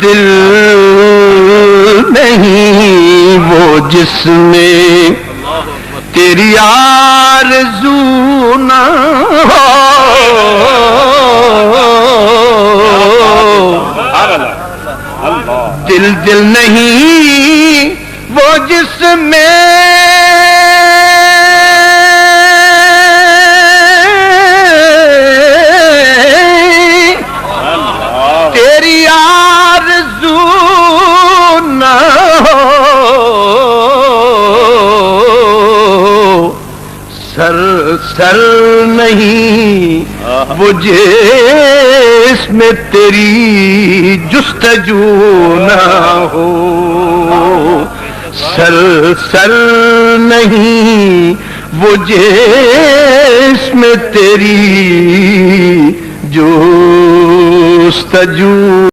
दिल नहीं वो जिसमें तेरी आरज़ू न हो। दिल दिल नहीं वो जिसमें तेरी आरज़ू न हो। सर सर नहीं वो जिसमें तेरी जुस्तजू न हो। सर सर नहीं वो जिसमें तेरी जुस्तजू